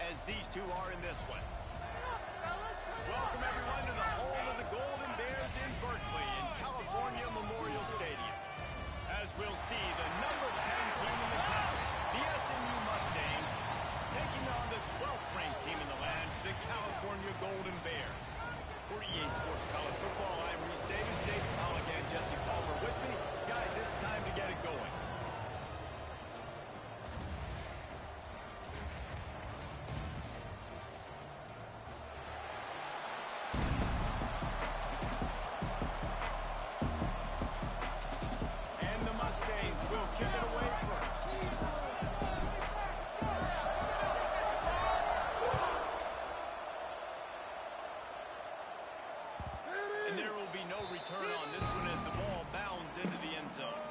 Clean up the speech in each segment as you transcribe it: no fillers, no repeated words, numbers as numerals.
as these two are in this one. Welcome, everyone, to the home of the Golden Bears in Berkeley in California Memorial Stadium. As we'll see, the number 10 team in the country, the SMU Mustangs, taking on the 12th ranked team in the land, the California Golden Bears. For EA Sports College Football, I'm Reese Davis, Dave Pollock, and Jesse Palmer with me. Guys, it's time to get it going. And the Mustangs will kick it away first. And there will be no return on this one as the ball bounds into the end zone.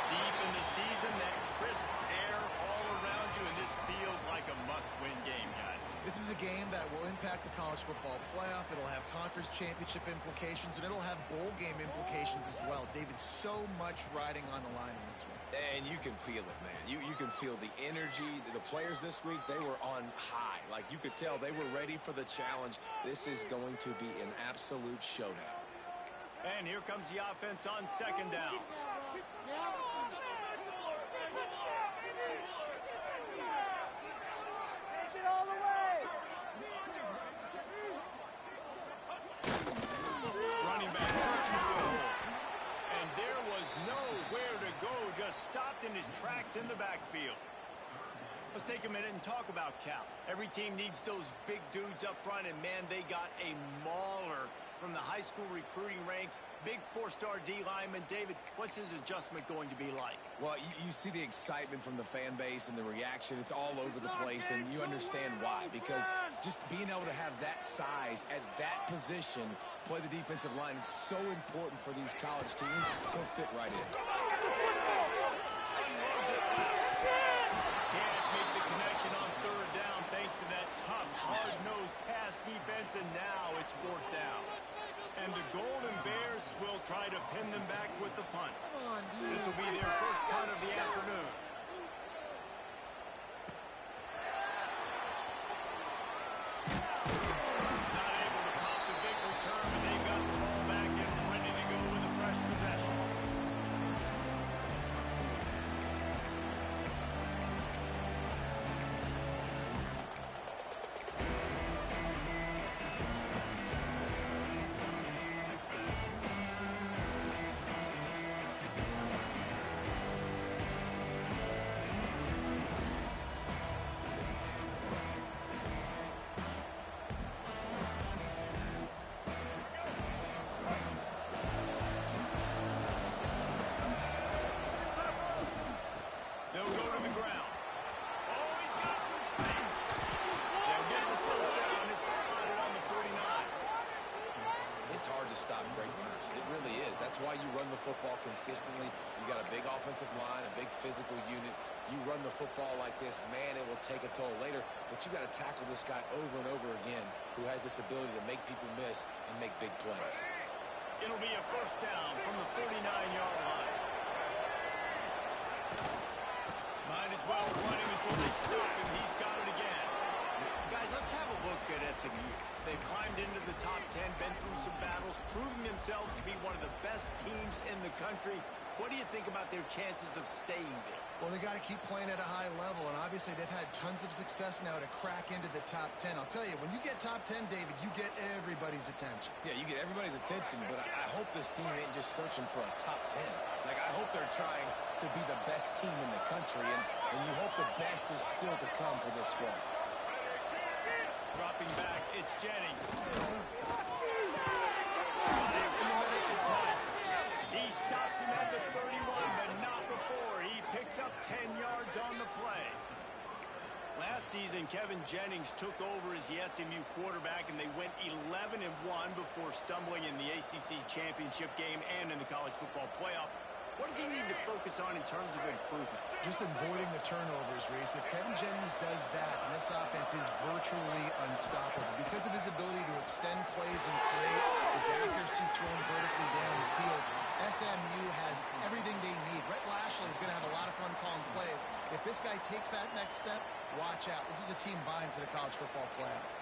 Deep in the season, that crisp air all around you, and this feels like a must-win game, guys. This is a game that will impact the college football playoff. It'll have conference championship implications, and it'll have bowl game implications as well. David, so much riding on the line in this one. And you can feel it, man. You can feel the energy. The players this week, they were on high. Like, you could tell they were ready for the challenge. This is going to be an absolute showdown. And here comes the offense on second down. Running back searching for a hole. And there was nowhere to go, just stopped in his tracks in the backfield. Let's take a minute and talk about Cal. Every team needs those big dudes up front, and man, they got a mauler from the high school recruiting ranks. Big four-star D lineman. David, what's his adjustment going to be like? Well, you see the excitement from the fan base and the reaction. It's all over the place, and you understand why. Because just being able to have that size at that position, play the defensive line, is so important for these college teams. He'll fit right in. Can't make the connection on third down thanks to that tough, hard-nosed pass defense, and now it's fourth down. And the Golden Bears will try to pin them back with the punt. Come on, dude. This will be their first punt of the afternoon. Not able to pop the big return, and they've got the ball back and ready to go with a fresh possession. They'll go to the ground. Oh, he's got some space. They'll get the first down. It's spotted on the 49. It's hard to stop great runners. It really is. That's why you run the football consistently. You got a big offensive line, a big physical unit. You run the football like this, man, it will take a toll later. But you got to tackle this guy over and over again who has this ability to make people miss and make big plays. It'll be a first down from the 49-yard line. Might as well run him until they stop him. He's got it again. Guys, let's have a look at SMU. They've climbed into the top 10, been through some battles, proving themselves to be one of the best teams in the country. What do you think about their chances of staying there? Well, they got to keep playing at a high level, and obviously they've had tons of success now to crack into the top 10. I'll tell you, when you get top 10, David, you get everybody's attention. Yeah, you get everybody's attention, but I hope this team ain't just searching for a top 10. Like, I hope they're trying to be the best team in the country, and you hope the best is still to come for this squad. Dropping back, it's Jennings. Got it in the middle, it's not season, Kevin Jennings took over as the SMU quarterback, and they went 11-1 before stumbling in the ACC championship game and in the college football playoff. What does he need to focus on in terms of improvement? Just avoiding the turnovers, Reese. If Kevin Jennings does that, this offense is virtually unstoppable because of his ability to extend plays and create his accuracy throwing vertically down the field. SMU has everything they need. Rhett Lashley is going to have a lot of fun calling plays. If this guy takes that next step, watch out. This is a team vying for the college football playoff.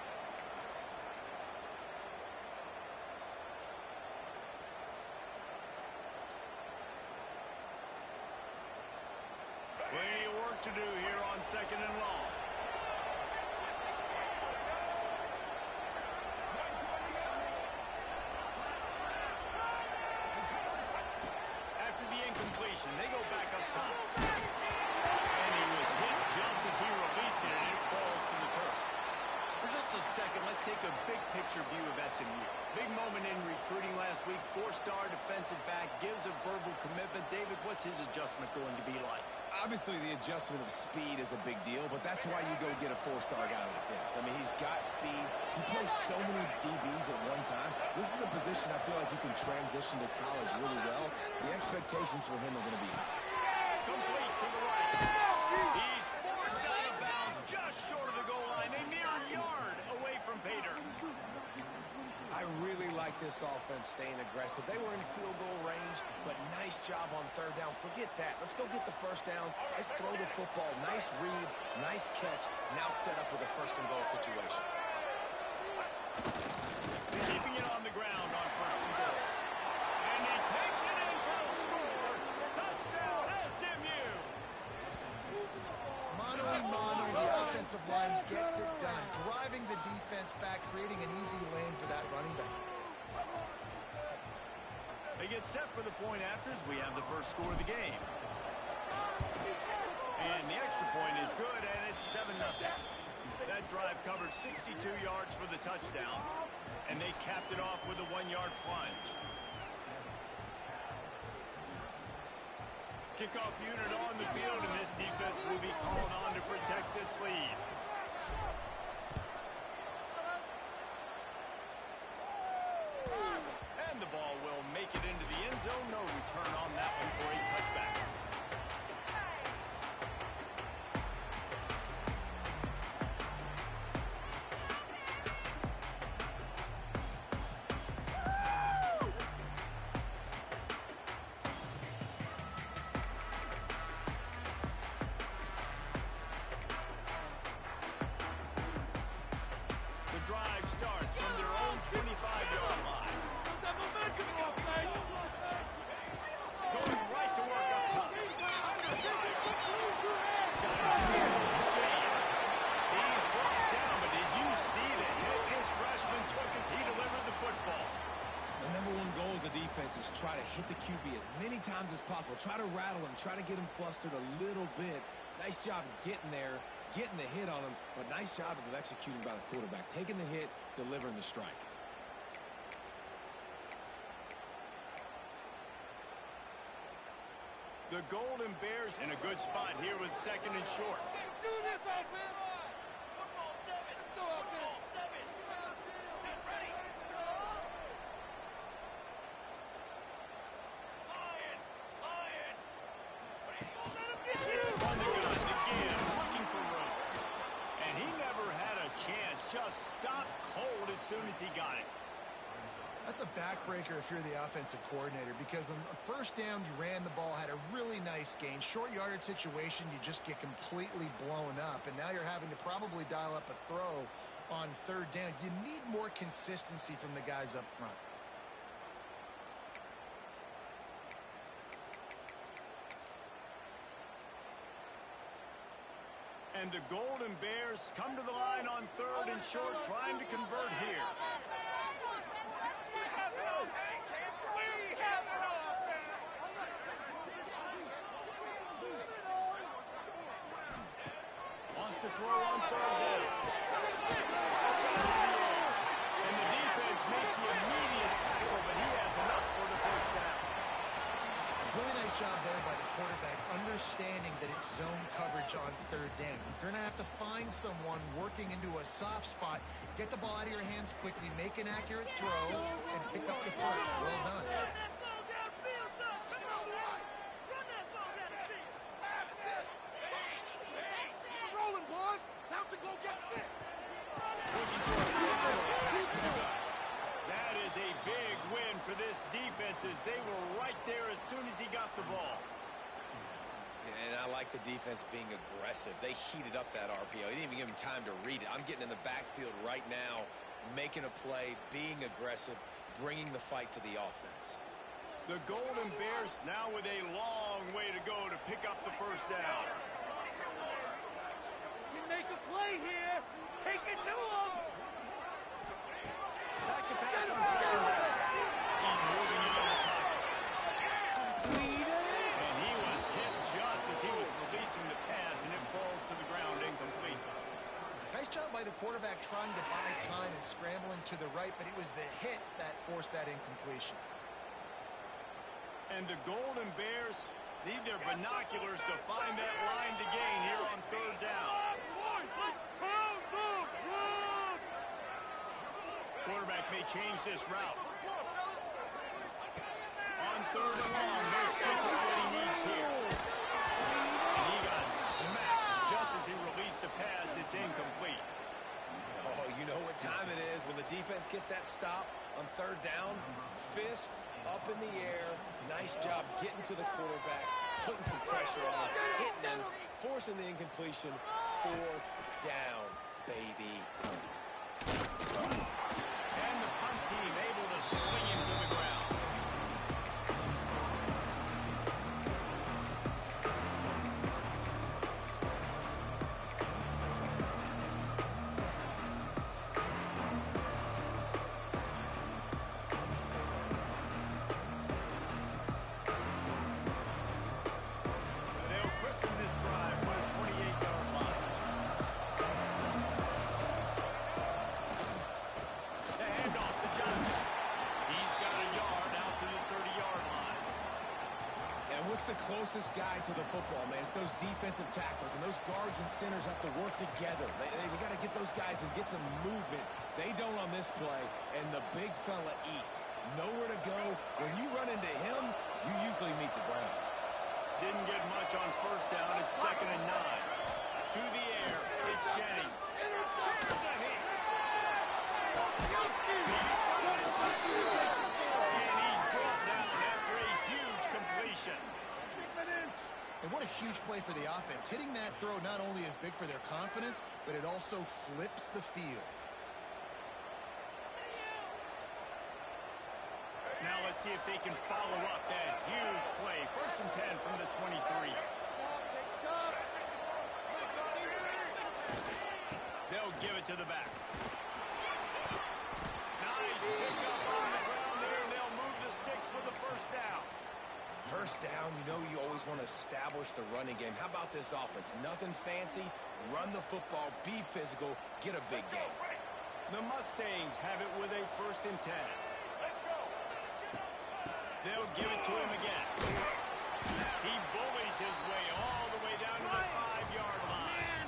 Plenty of work to do here on 2nd and long. After the incompletion, they go back up top. And he was hit just as he released it, and it falls to the turf. For just a second, let's take a big picture view of SMU. Big moment in recruiting last week. 4-star defensive back gives a verbal commitment. David, what's his adjustment going to be like? Obviously, the adjustment of speed is a big deal, but that's why you go get a 4-star guy like this. I mean, he's got speed. He plays so many DBs at one time. This is a position I feel like you can transition to college really well. The expectations for him are going to be high. Complete to the right. He's forced out of bounds just short of the goal line. A mere yard away from Pater. I really like this offense staying aggressive. They were in field goal range, but nice job on 3rd down. Forget that. Let's go get the 1st down. Let's throw the football. Nice read, nice catch. Now set up with a 1st and goal situation. Keeping it on the ground on 1st and goal. And he takes it in for the score. Touchdown, SMU. Mano a mano, the offensive line gets it done, driving the defense back, creating an easy lane for that running back. They get set for the point after as we have the first score of the game. And the extra point is good, and it's 7-0. That drive covered 62 yards for the touchdown, and they capped it off with a 1-yard plunge. Kickoff unit on the field, and this defense will be called on to protect this lead. And the ball will make it into the end zone. No return on that one for a touchback. The drive starts from their own 25-yard line. Going right to work up top. He's brought down, but did you see the hit this freshman took as he delivered the football? The #1 goal as a defense is try to hit the QB as many times as possible. Try to rattle him. Try to get him flustered a little bit. Nice job getting there, getting the hit on him, but nice job of executing by the quarterback. Taking the hit, delivering the strike. The Golden Bears in a good spot here with 2nd and short. Do this, offense! Football 7. Let's go, offense! 7. Ready. Lion! Lion! Let him get you! On the gun, again, looking for room. And he never had a chance. Just stopped cold as soon as he got it. That's a backbreaker if you're the offensive coordinator, because on the 1st down, you ran the ball, had a really nice gain. Short yardage situation, you just get completely blown up, and now you're having to probably dial up a throw on 3rd down. You need more consistency from the guys up front. And the Golden Bears come to the line on 3rd and short, trying to convert here. Wants to throw on 3rd down. And the defense makes the immediate tackle, but he has enough for the 1st down. Really nice Nice job there by the quarterback, understanding that it's zone coverage on third down. If you're going to have to find someone working into a soft spot, get the ball out of your hands quickly, make an accurate throw, and pick up the first. Well done. Rolling, boys. Time to go get fit. Looking for a physical attack from the gut. That is a big win for this defense as they were right there as soon as he got the ball. And I like the defense being aggressive. They heated up that RPO. He didn't even give him time to read it. I'm getting in the backfield right now, making a play, being aggressive, bringing the fight to the offense. The Golden Bears now with a long way to go to pick up the first down. You make a play here. Take it to him. Back to pass on second down. He's moving into the pocket. And he was hit just as he was releasing the pass, and it falls to the ground incomplete. Nice job by the quarterback trying to buy time and scrambling to the right, but it was the hit that forced that incompletion. And the Golden Bears need their binoculars to find that line to gain here on third down. Boys, let's pound them. Run. Quarterback may change this route. On third and long, no secret what he needs here. And he got smacked just as he released the pass. It's incomplete. Oh, you know what time it is when the defense gets that stop on third down. Fist up in the air. Nice job getting to the quarterback, putting some pressure on him, hitting him, forcing the incompletion. Fourth down, baby. And the punt team able to swing him to the ground. They'll christen this drive with a 28-yard line. The handoff to Johnson. He's got a yard out to the 30-yard line. And what's the closest guy to the football, man? It's those defensive tackles, and those guards and centers have to work together. They got to get those guys and get some movement. They don't on this play, and the big fella eats. Nowhere to go. When you run into him, you usually meet the ground. Didn't get much on first down. It's 2nd and 9. To the air, it's Jennings. There's a hit. And he's brought down after a huge completion. And what a huge play for the offense. Hitting that throw not only is big for their confidence, but it also flips the field. Now let's see if they can follow up that huge play. 1st and 10 from the 23. They'll give it to the back. Nice pickup on the ground there. They'll move the sticks with the first down. First down, you know you always want to establish the running game. How about this offense? Nothing fancy. Run the football, be physical, get a big game. The Mustangs have it with a 1st and 10. They'll give it to him again. He bullies his way all the way down to the 5-yard line.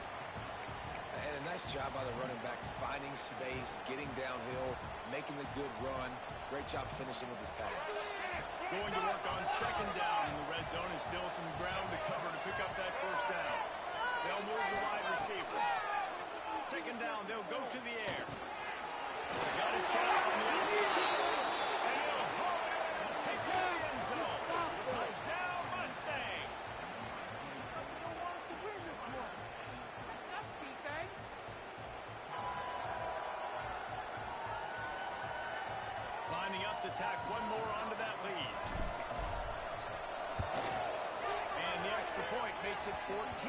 And a nice job by the running back, finding space, getting downhill, making the good run. Great job finishing with his pass. Going to work on 2nd down in the red zone, and still some ground to cover to pick up that first down. They'll move the wide receiver. 2nd down, they'll go to the air. Got it set up on the outside. And he'll haul it and take it to the end zone. Touchdown, Mustangs. Lining up to tack one more onto that lead. And the extra point makes it 14-0.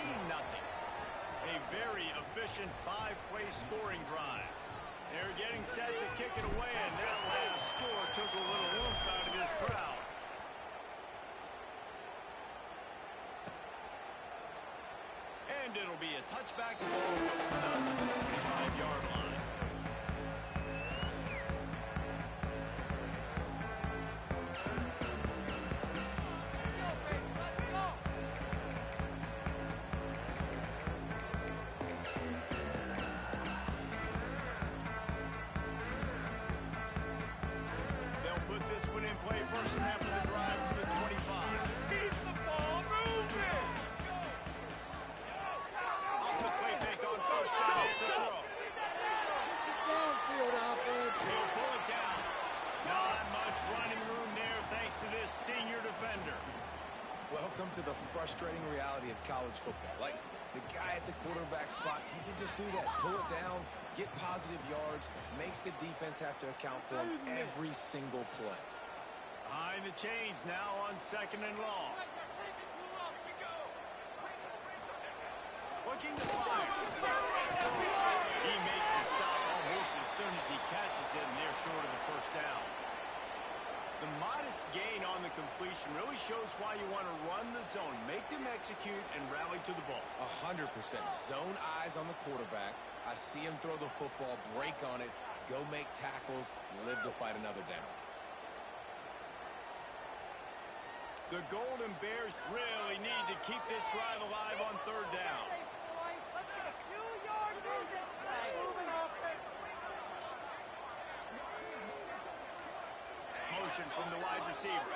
A very efficient 5-play scoring drive. They're getting set to kick it away, and that last score took a little oomph out of this crowd. And it'll be a touchback ball from the 5-yard line. Welcome to the frustrating reality of college football. Like, the guy at the quarterback spot, he can just do that. Pull it down, get positive yards, makes the defense have to account for him every single play. Behind the chains now on 2nd and long. Looking to fire. He makes the stop almost as soon as he catches it, and they're short of the first down. The modest gain on the completion really shows why you want to run the zone, make them execute, and rally to the ball. 100%. Zone eyes on the quarterback. I see him throw the football, break on it, go make tackles, live to fight another down. The Golden Bears really need to keep this drive alive on 3rd down. Let's get a few yards on this play. Moving offense. Motion from the wide receiver.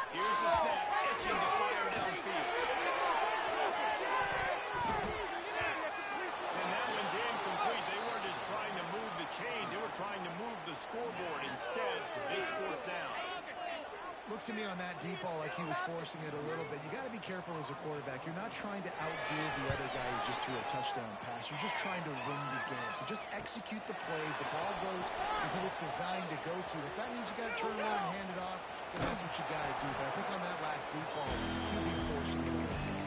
Here's the snap, itching to fire downfield. And that one's incomplete. They weren't just trying to move the chains, they were trying to move the scoreboard. Instead, it's 4th down. Looks to me on that deep ball like he was forcing it a little bit. You got to be careful as a quarterback. You're not trying to outdo the other guy who just threw a touchdown pass. You're just trying to win the game. So just execute the plays. The ball goes to who it's designed to go to. If that means you got to turn around and hand it off, then that's what you got to do. But I think on that last deep ball, he'll be forcing it a little bit.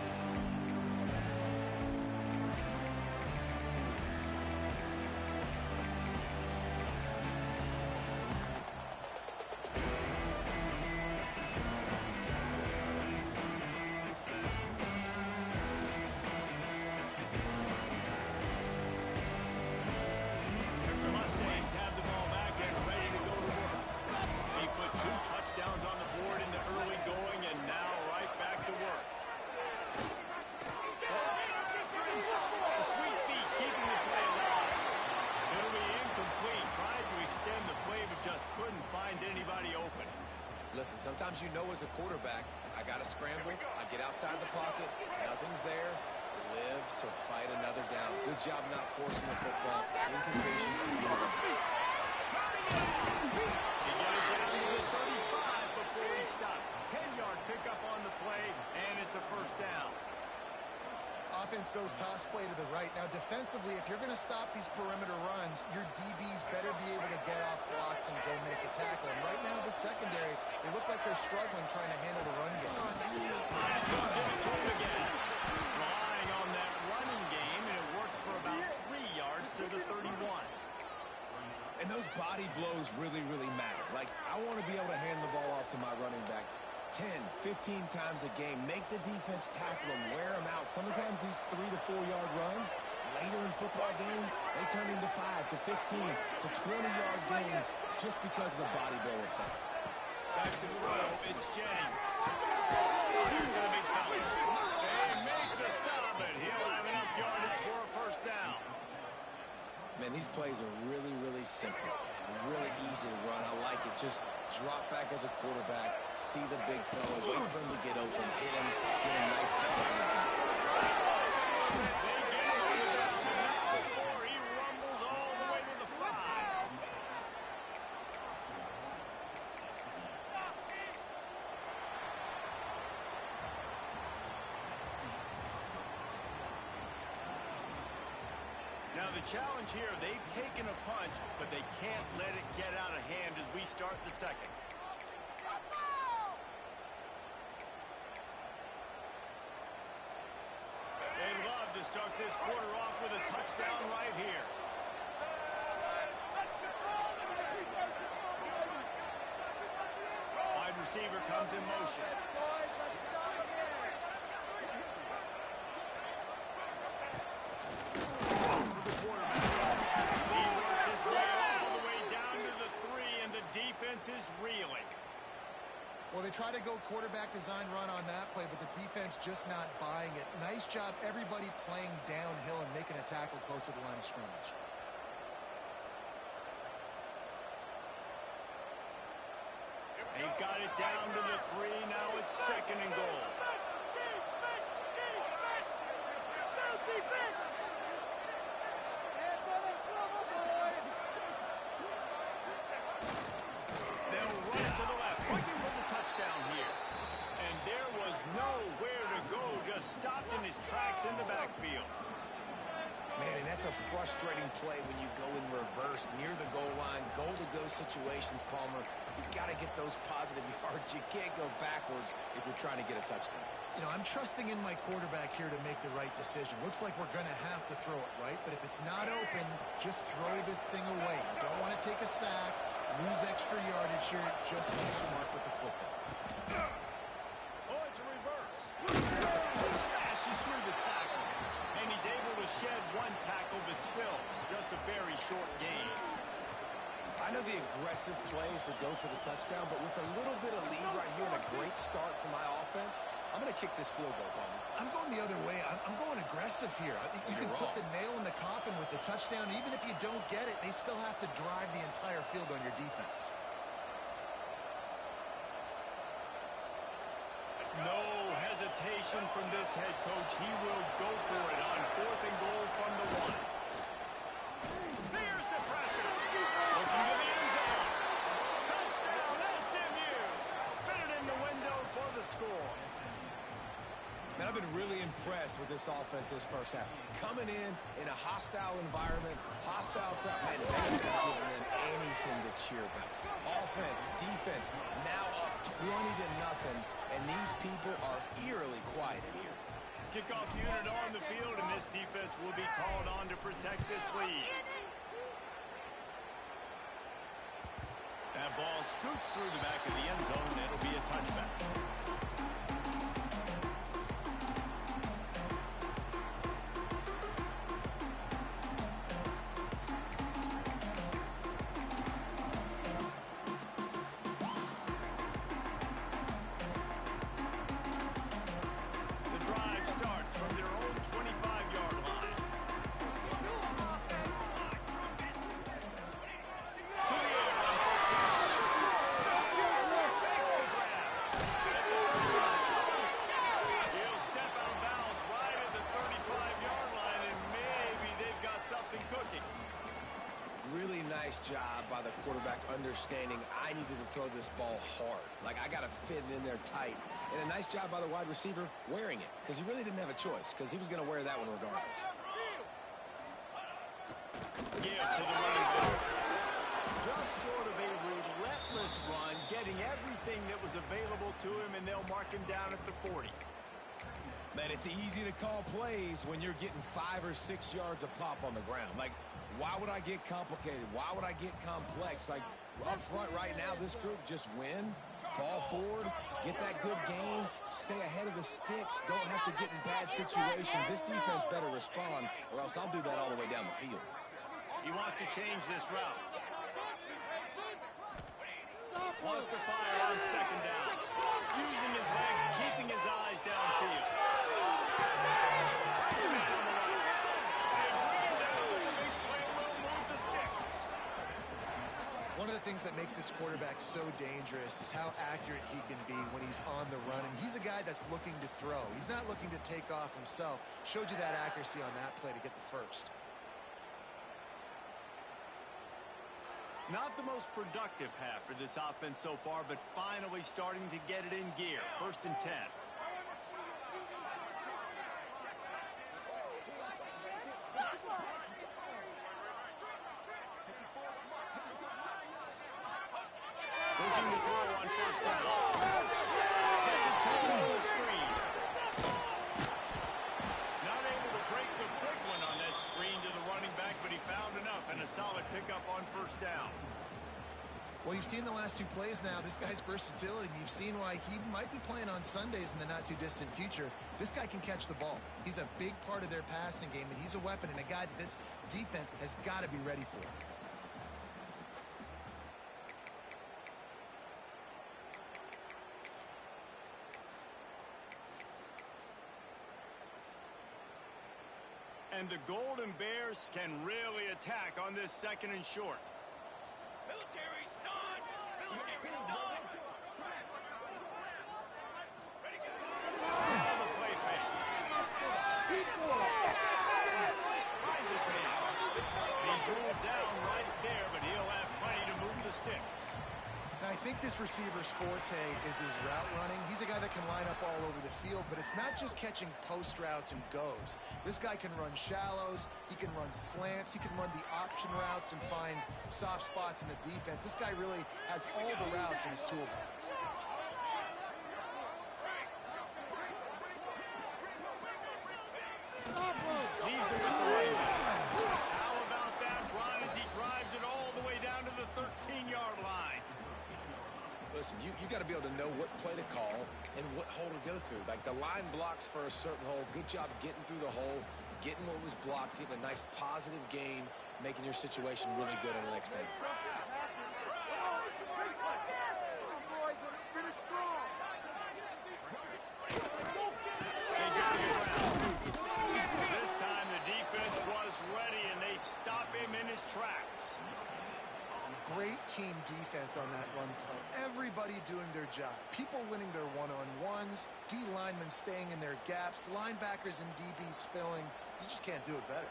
Listen, sometimes you know as a quarterback, I got to scramble, I get outside the pocket, nothing's there, live to fight another down. Good job not forcing the football. Incompletion. He got it down to the 35 before he stopped. 10-yard pickup on the play, and it's a 1st down. Offense goes toss play to the right. Now, defensively, if you're going to stop these perimeter runs, your DBs better be able to get off blocks and go make a tackle. And right now, the secondary, they look like they're struggling trying to handle the run game. Might as well give it to him again. Relying on that running game, and it works for about 3 yards to the 31. And those body blows really, really matter. Like, I want to be able to hand the ball off to my running back 10, 15 times a game. Make the defense tackle them, wear them out. Sometimes these 3 to 4 yard runs, later in football games, they turn into 5 to 15 to 20-yard gains just because of the body blow effect. Back to throw, it's Jennings. Here's to the big fella. They make the stop, and he'll have enough yardage for a 1st down. Man, these plays are really, really simple. Really easy to run. I like it. Just drop back as a quarterback, see the big fella, wait for him to get open, hit him, get a nice bounce in the game. They get him on the down, and now he rumbles all the way to the 5. Now the challenge here, they've taken a punch, but they can't let it get out of hand as we start the 2nd. They'd love to start this quarter off with a touchdown right here. Wide receiver comes in motion. Is reeling. Well, they try to go quarterback design run on that play, but the defense just not buying it. Nice job, everybody playing downhill and making a tackle close to the line of scrimmage. They got it down to the 3. Now it's 2nd and goal. They'll nowhere to go, just stopped in his tracks in the backfield. Man, and that's a frustrating play when you go in reverse near the goal line, goal-to-go situations, Palmer. You got to get those positive yards. You can't go backwards if you're trying to get a touchdown. You know, I'm trusting in my quarterback here to make the right decision. Looks like we're going to have to throw it, right? But if it's not open, just throw this thing away. You don't want to take a sack, lose extra yardage here. Just be smart with the football. Oh, it's a reverse. Smashes through the tackle. And he's able to shed one tackle, but still just a very short gain. I know the aggressive play is to go for the touchdown, but with a little bit of lead right here and a great start for my offense, I'm going to kick this field goal, Palmer. I'm going the other way. I'm going aggressive here. You can put the nail in the coffin with the touchdown. Even if you don't get it, they still have to drive the entire field on your defense. No hesitation from this head coach. He will go for it on 4th and goal from the 1. Here's the pressure. Looking to the end zone. Touchdown, SMU. Fitted in the window for the score. Man, I've been really impressed with this offense this first half. Coming in a hostile environment, hostile crowd. Man, they haven't given them anything to cheer about. Offense, defense, now up 20-0, and these people are eerily quiet in here. Kickoff unit on the field, and this defense will be called on to protect this lead. That ball scoots through the back of the end zone, and it'll be a touchback. Really nice job by the quarterback understanding I needed to throw this ball hard. Like, I got to fit it in there tight. And a nice job by the wide receiver wearing it, because he really didn't have a choice, because he was going to wear that one regardless. Give to the running back. Just sort of a relentless run, getting everything that was available to him, and they'll mark him down at the 40. Man, it's easy to call plays when you're getting 5 or 6 yards of pop on the ground. Like, why would I get complicated? Why would I get complex? Like, up front right now, this group just win, fall forward, get that good gain, stay ahead of the sticks, don't have to get in bad situations. This defense better respond, or else I'll do that all the way down the field. He wants to change this route. Wants to fire on 2nd down. Using his legs, keeping his eyes downfield. One of the things that makes this quarterback so dangerous is how accurate he can be when he's on the run. And he's a guy that's looking to throw. He's not looking to take off himself. Showed you that accuracy on that play to get the first. Not the most productive half for this offense so far, but finally starting to get it in gear. 1st and 10. Looking to throw on 1st down. Gets it to the screen. Not able to break the big one on that screen to the running back, but he found enough and a solid pickup on 1st down. Well, you've seen the last 2 plays now. This guy's versatility. You've seen why he might be playing on Sundays in the not-too-distant future. This guy can catch the ball. He's a big part of their passing game, and he's a weapon and a guy that this defense has got to be ready for. And the Golden Bears can really attack on this 2nd and short. Military start! Military start! Ready, go! Now the play fake. Finds his man. He's ruled down right there, but he'll have plenty to move the sticks. Now, I think this receiver's forte is his route running. He's a guy that can line up all over the field, but it's not just catching post routes and goes. This guy can run shallows, he can run slants, he can run the option routes and find soft spots in the defense. This guy really has all the routes in his toolbox. Leaves it with the running back. How about that run as he drives it all the way down to the 13-yard line? Listen, you got to be able to know what play to call and what hole to go through. Like the line blocks for a certain hole. Good job getting through the hole, getting what was blocked, getting a nice positive gain, making your situation really good on the next day. This time the defense was ready and they stop him in his tracks. Great team defense on that run play. Everybody doing their job. People winning their one-on-ones, D linemen staying in their gaps, linebackers and DBs filling. You just can't do it better.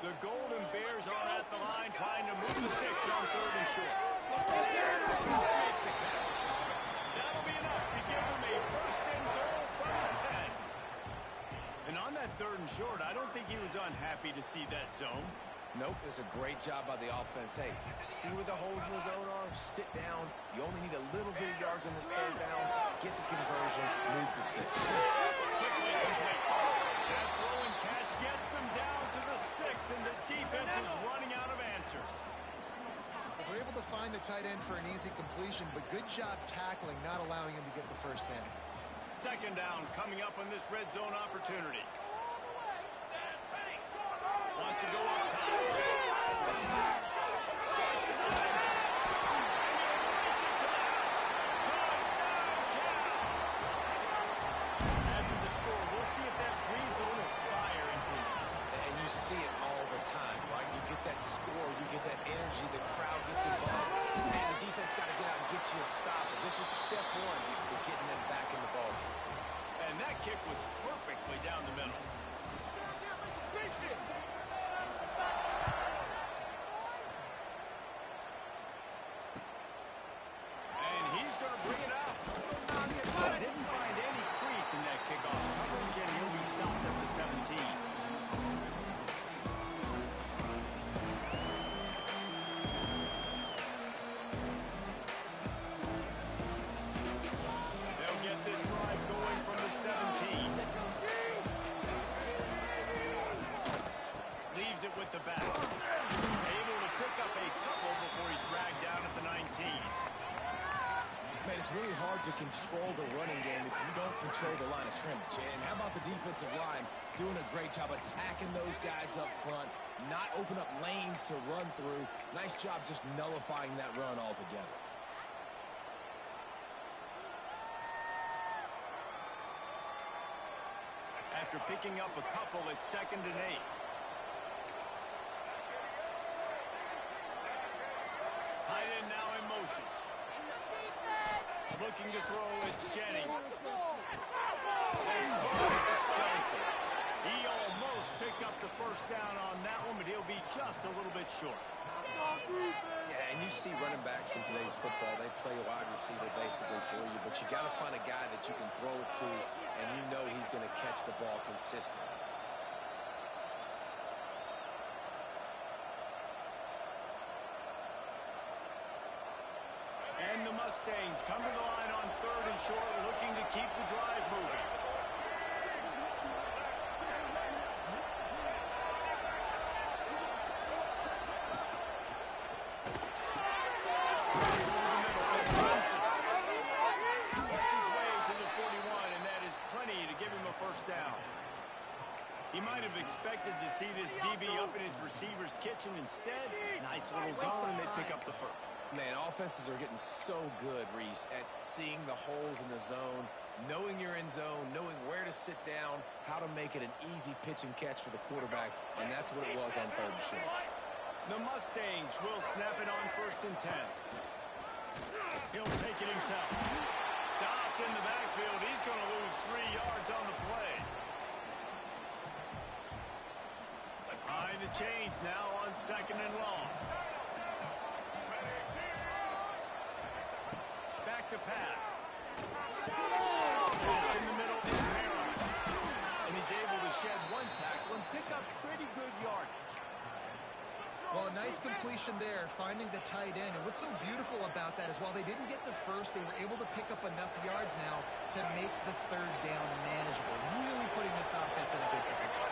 The Golden Bears are at the line trying to move the sticks on 3rd and short. That'll be enough to give them a 1st and goal from the 10. And on that 3rd and short, I don't think he was unhappy to see that zone. Nope, it's a great job by the offense. Hey, see where the holes in the zone are, sit down. You only need a little bit of yards on this 3rd down. Get the conversion, move the sticks. Quickly complete. That throw and catch gets them down to the 6, and the defense is running out of answers. They're able to find the tight end for an easy completion, but good job tackling, not allowing him to get the 1st down. 2nd down coming up on this red zone opportunity. Wants to go up top. Rushes on it. And he'll race it to the house. Touchdown, Cavs. After the score, we'll see if that breathes a little fire into him. And you see it all the time, right? You get that score, you get that energy, the crowd gets involved. Man, the defense got to get out and get you a stop. But this was step 1 for getting them back in the ballgame. And that kick was perfectly down the middle. And he's going to bring it out. Didn't find any crease in that kickoff coverage, and he'll be stopped at the 17. They'll get this drive going from the 17. Leaves it with the back. Able to pick up a couple before he's dragged down at the 19. Man, it's really hard to control the running game if you don't control the line of scrimmage. And how about the defensive line doing a great job attacking those guys up front, not open up lanes to run through. Nice job just nullifying that run altogether. After picking up a couple, it's 2nd and 8. Tight end now in motion. Looking to throw, it's Jennings. It's Johnson. He almost picked up the 1st down on that one, but he'll be just a little bit short. Yeah, and you see running backs in today's football, they play wide receiver basically for you, but you got to find a guy that you can throw it to, and you know he's going to catch the ball consistently. And the Mustangs come to the line on 3rd and short, looking to keep the drive moving. He might have expected to see this DB up in his receiver's kitchen. Instead, nice little zone, and they pick up the 1st. Man, offenses are getting so good, Reese, at seeing the holes in the zone, knowing you're in zone, knowing where to sit down, how to make it an easy pitch and catch for the quarterback, and that's what it was on 3rd and short. The Mustangs will snap it on 1st and 10. He'll take it himself. Stopped in the backfield. He's going to lose 3 yards on the play. Behind the chains now on 2nd and long. back to pass. Catch in the middle is Merrill. And he's able to shed one tackle and pick up pretty good yardage. Well, nice completion there, finding the tight end. And what's so beautiful about that is while they didn't get the first, they were able to pick up enough yards now to make the third down manageable. Really putting this offense in a good position.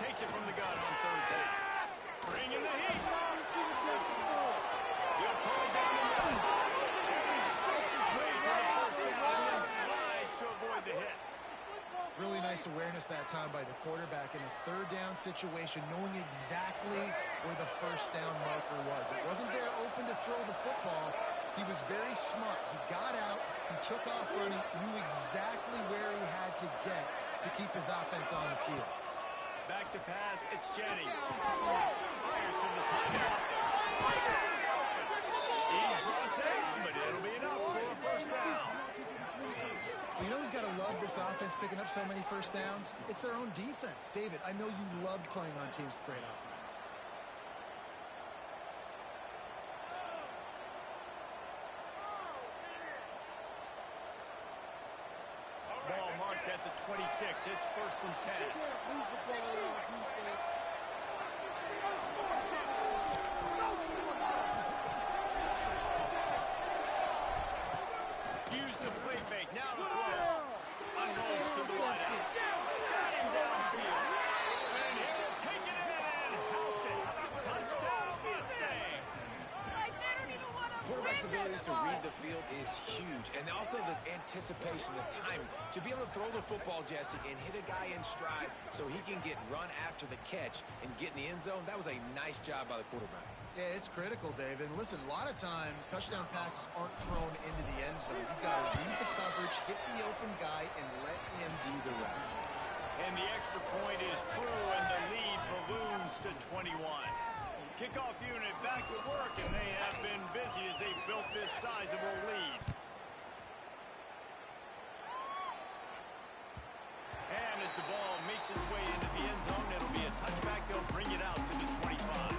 Takes it from the gun on third down. Bringing the heat. He'll pull it down and run. He scoops his way to the first down and then slides to avoid the hit. Really nice awareness that time by the quarterback in a third down situation, knowing exactly where the first down marker was. It wasn't there open to throw the football. He was very smart. He got out, he took off running, knew exactly where he had to get to keep his offense on the field. Back to pass, it's Jennings. Fires to the top. He's brought down, but it'll be enough for a first down. Well, you know who's got to love this offense picking up so many first downs? It's their own defense. David, I know you love playing on teams with great offenses. Ball marked at the 26. It's first and 10. Use the play fake. Now to throw. Unrolls to the right out. Got him downfield. And he'll take it in and house it. Touchdown, Mustang. Quarterback's abilities to read the field is huge. And also the anticipation, the timing. To be able to throw the football, Jesse, and hit a guy in stride so he can get run after the catch and get in the end zone, that was a nice job by the quarterback. Yeah, it's critical, David. And listen, a lot of times, touchdown passes aren't thrown into the end zone. You've got to read the coverage, hit the open guy, and let him do the rest. And the extra point is true, and the lead balloons to 21. Kickoff unit back to work, and they have been busy as they built this sizable lead. And as the ball makes its way into the end zone, it'll be a touchback. They'll bring it out to the 25.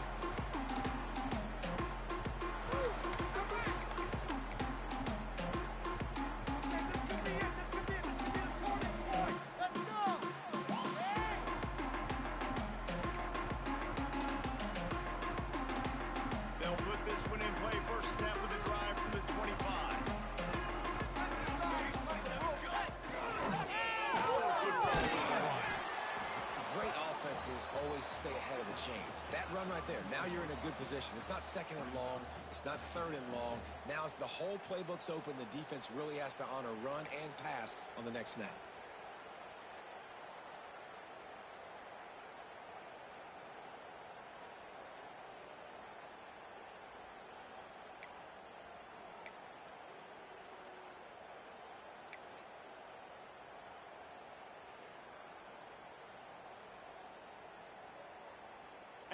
Always stay ahead of the chains. That run right there, now you're in a good position. It's not second and long. It's not third and long. Now it's the whole playbook's open. The defense really has to honor run and pass on the next snap.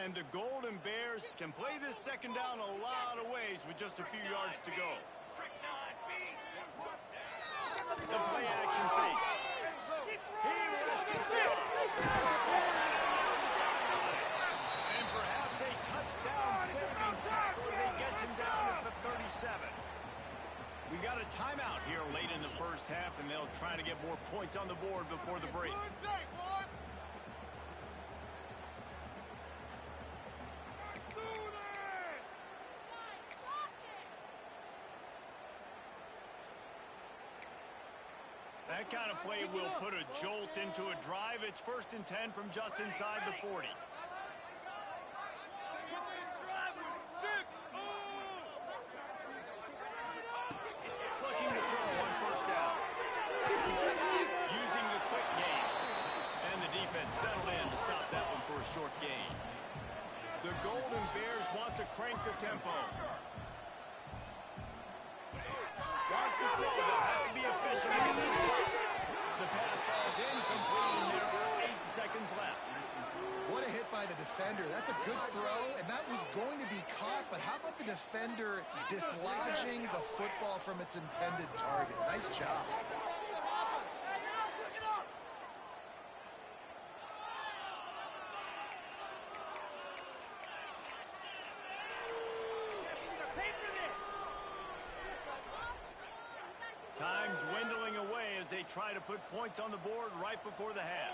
And the Golden Bears can play this second down a lot of ways with just a few yards to go. The play action fake. He lets it fit. And perhaps a touchdown saving tackle as he gets him down at the 37. We got a timeout here late in the first half, and they'll try to get more points on the board before the break. That kind of play will put a jolt into a drive. It's first and 10 from just inside the 40. Looking to throw on first down. Using the quick game. And the defense settled in to stop that one for a short gain. The Golden Bears want to crank the tempo. Wants to throw. They'll have to be efficient. The pass falls incomplete, and there are 8 seconds left. What a hit by the defender. That's a good throw, and that was going to be caught, but how about the defender dislodging the football from its intended target? Nice job. they try to put points on the board right before the half.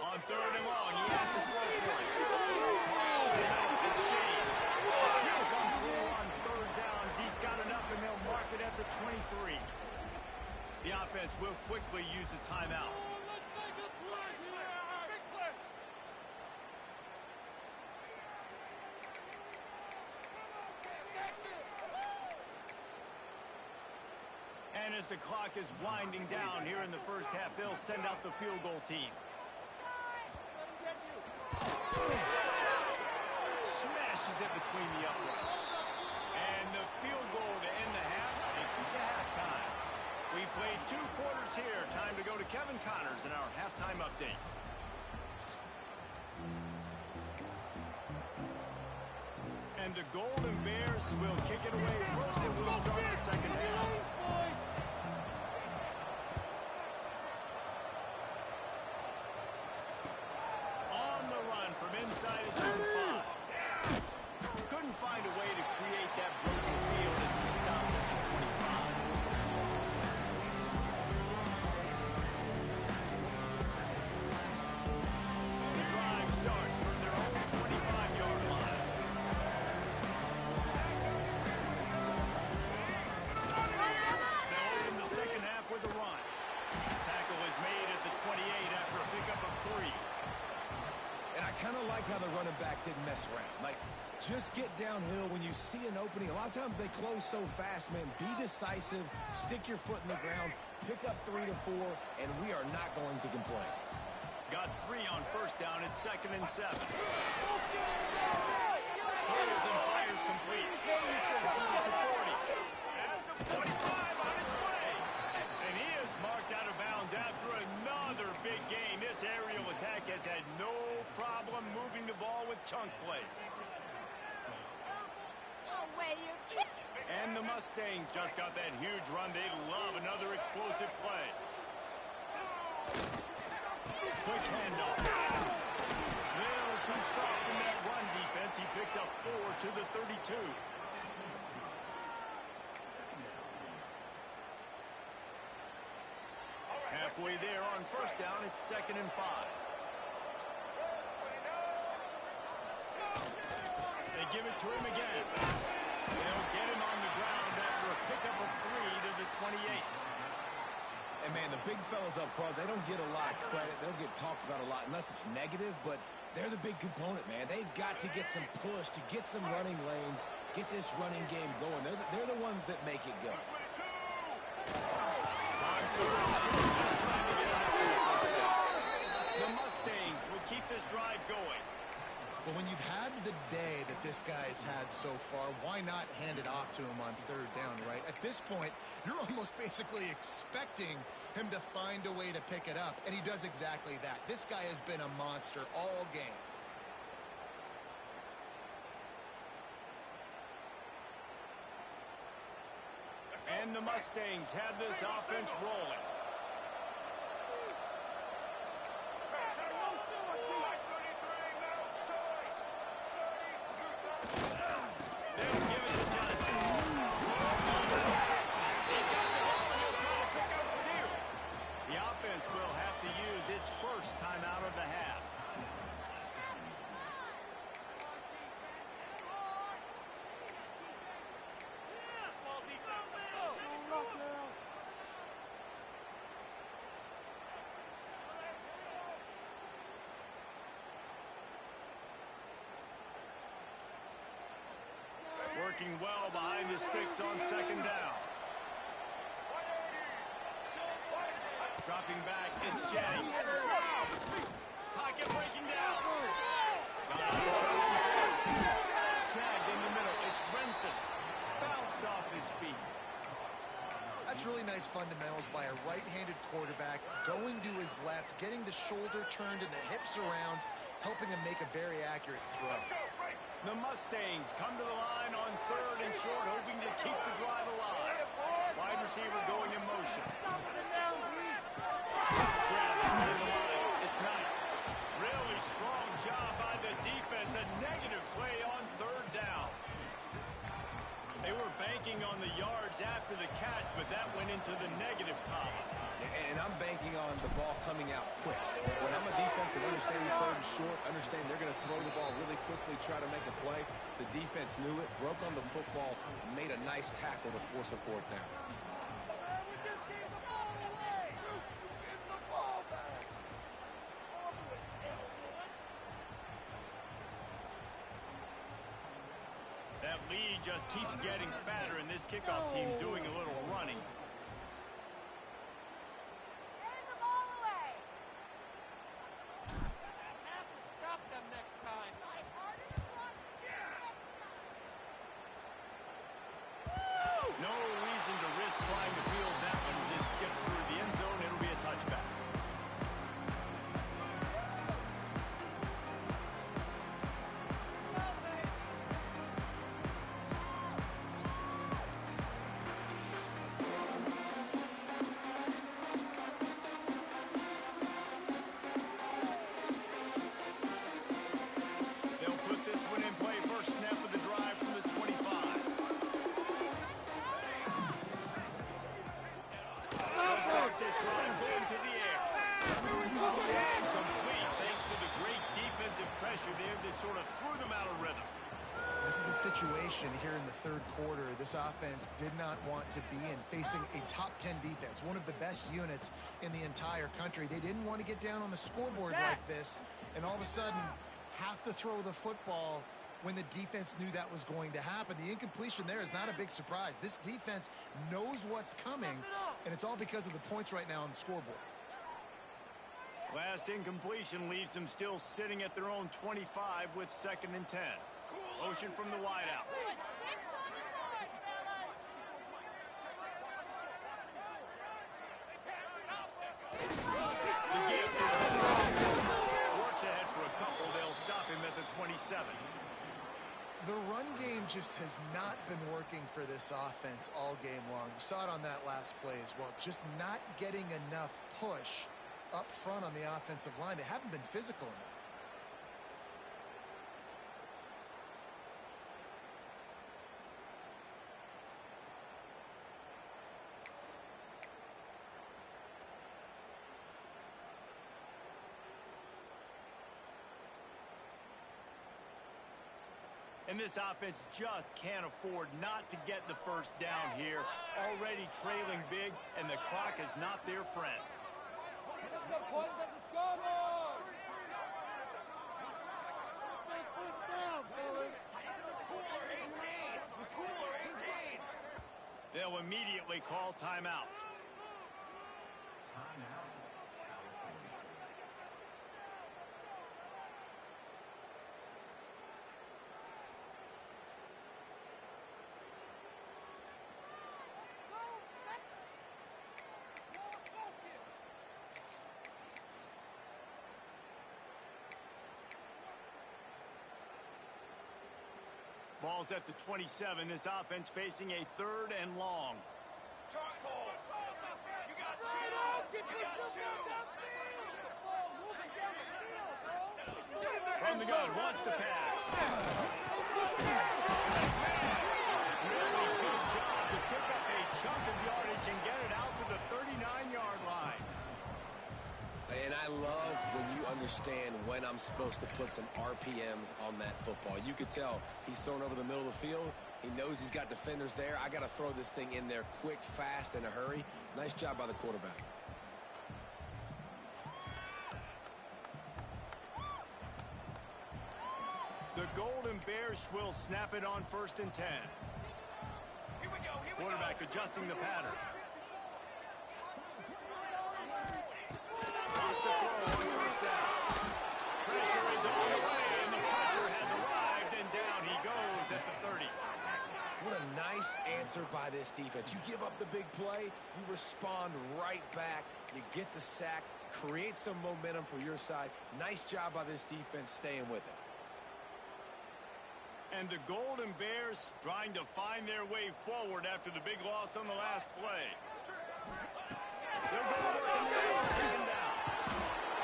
On 3rd and long, he has to throw for it. Oh, it's James. He'll come through on 3rd downs. He's got enough, and they'll mark it at the 23. The offense will quickly use a timeout. And as the clock is winding down here in the first half, they'll send out the field goal team. Smashes it between the uprights. And the field goal to end the half takes us to halftime. We played 2 quarters here. Time to go to Kevin Connors in our halftime update. And the Golden Bears will kick it away first, and we'll start the second half. On the run from inside his own 5. Couldn't find a way to create that broken field as he stopped at the 25. The drive starts from their own 25-yard line. They'll open the second half with a run. Tackle is made at the 28 after a pickup of 3. And I kind of like how the running back didn't mess around. Like, just get downhill when you see an opening. A lot of times they close so fast, man. Be decisive, stick your foot in the ground, pick up 3 to 4, and we are not going to complain. Got 3 on first down. It's 2nd and 7. Holds and fires complete. Crosses the 40. At the 45 on its way. And he is marked out of bounds after another big gain. This aerial attack has had no problem moving the ball with chunk plays. And the Mustangs just got that huge run. They love another explosive play. Quick handoff. Little too soft in that run defense. He picks up 4 to the 32. Halfway there on first down, it's 2nd and 5. They give it to him again. They'll get him on the ground after a pickup of 3 to the 28. And, man, the big fellas up front, they don't get a lot of credit. They'll get talked about a lot unless it's negative, but they're the big component, man. They've got to get some push, to get some running lanes, get this running game going. They're the ones that make it go. The Mustangs will keep this drive going. But when you've had the day that this guy's had so far, why not hand it off to him on 3rd down, right? At this point, you're almost basically expecting him to find a way to pick it up, and he does exactly that. This guy has been a monster all game. And the Mustangs have this offense rolling. They'll give it to Johnson. He's got the ball. He'll try to pick up a few. The offense will have to use its first timeout of the half. Working well behind the sticks on 2nd down. Dropping back, it's Jennings. Pocket breaking down. Got out of trouble. Snagged in the middle. It's Renson. Bounced off his feet. That's really nice fundamentals by a right-handed quarterback, going to his left, getting the shoulder turned and the hips around, helping him make a very accurate throw. The Mustangs come to the line on 3rd and short, hoping to keep the drive alive. Wide receiver going in motion. It's Knight. Really strong job by the defense. A negative play on 3rd down. They were banking on on the yards after the catch, but that went into the negative column. And I'm banking on the ball coming out quick. When I'm a defense and understanding third and short, understand they're going to throw the ball really quickly, try to make a play. The defense knew it, broke on the football, made a nice tackle to force a fourth down. We just gave the ball away. Shoot, give the ball back. That lead just keeps getting fatter, and this kickoff team doing a little running. Give the ball away. Have to stop them next time. Try harder to block. No reason to risk trying to field that one as it skips through the end zone. It'll be a touchback. They'll put this one in play. First snap of the drive from the 25. They'll start this drive going to the air. And complete thanks to the great defensive pressure there that sort of threw them out of rhythm. This is a situation here in the third quarter this offense did not want to be in, facing a top 10 defense, one of the best units in the entire country. They didn't want to get down on the scoreboard like this and all of a sudden have to throw the football when the defense knew that was going to happen. The incompletion there is not a big surprise. This defense knows what's coming, and it's all because of the points right now on the scoreboard. Last incompletion leaves them still sitting at their own 25 with 2nd and 10. Motion from the wideout. Put 6 on the board, fellas. The game to works ahead for a couple. They'll stop him at the 27. The run game just has not been working for this offense all game long. You saw it on that last play as well. Just not getting enough push up front on the offensive line. They haven't been physical enough. And this offense just can't afford not to get the first down here. Already trailing big, and the clock is not their friend. Put the points at the scoreboard. First down, fellas. They'll immediately call timeout. Ball's at the 27. This offense facing a 3rd and long. Charcoal. You got From the gun, wants to pass. Really good job to pick up a chunk of yardage and get it out to the 39-yard line. And I love when you understand when I'm supposed to put some RPMs on that football. You could tell he's thrown over the middle of the field. He knows he's got defenders there. I got to throw this thing in there quick, fast, in a hurry. Nice job by the quarterback. The Golden Bears will snap it on 1st and 10. Quarterback adjusting the pattern. Lost to throw on 1st down. Pressure is on the way, and the pressure has arrived, and down he goes at the 30. What a nice answer by this defense. You give up the big play, you respond right back, you get the sack, create some momentum for your side. Nice job by this defense staying with it. And the Golden Bears trying to find their way forward after the big loss on the last play. They're going to work in the air on 2nd down.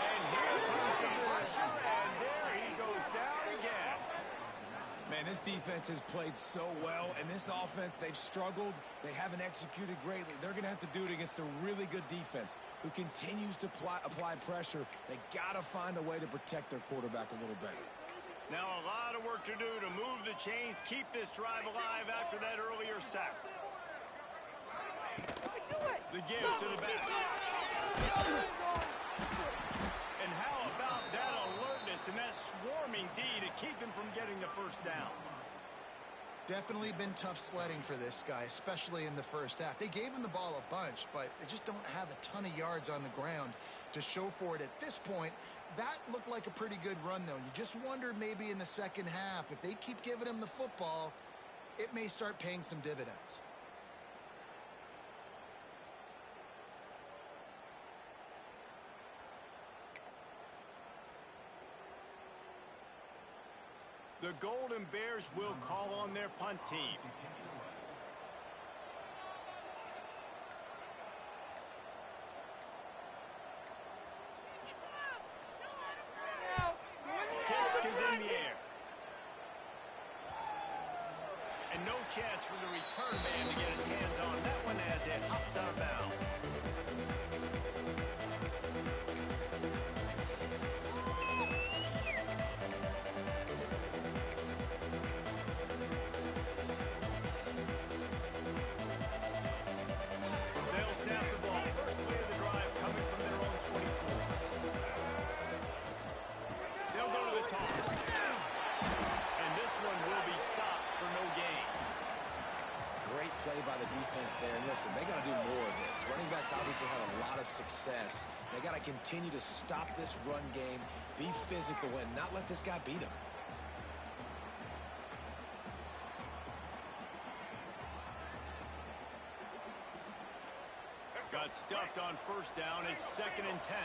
And here comes the pressure, and there he goes down again. Man, And this defense has played so well, and this offense, they've struggled. They haven't executed greatly. They're going to have to do it against a really good defense who continues to apply pressure. They got to find a way to protect their quarterback a little better. Now a lot of work to do to move the chains, keep this drive alive after that earlier sack. The give to the back. And how about that alertness and that swarming D to keep him from getting the first down? Definitely been tough sledding for this guy, especially in the first half. They gave him the ball a bunch, but they just don't have a ton of yards on the ground to show for it at this point. That looked like a pretty good run, though. You just wonder maybe in the second half, if they keep giving him the football, it may start paying some dividends. The Golden Bears will call on their punt team. Kick is in the air. And no chance for the return man to get his hands on that one as it hops out of bounds. Play by the defense there. And listen, they got to do more of this. Running backs obviously had a lot of success. They got to continue to stop this run game, be physical, and not let this guy beat him. Got stuffed on first down. It's 2nd and 10.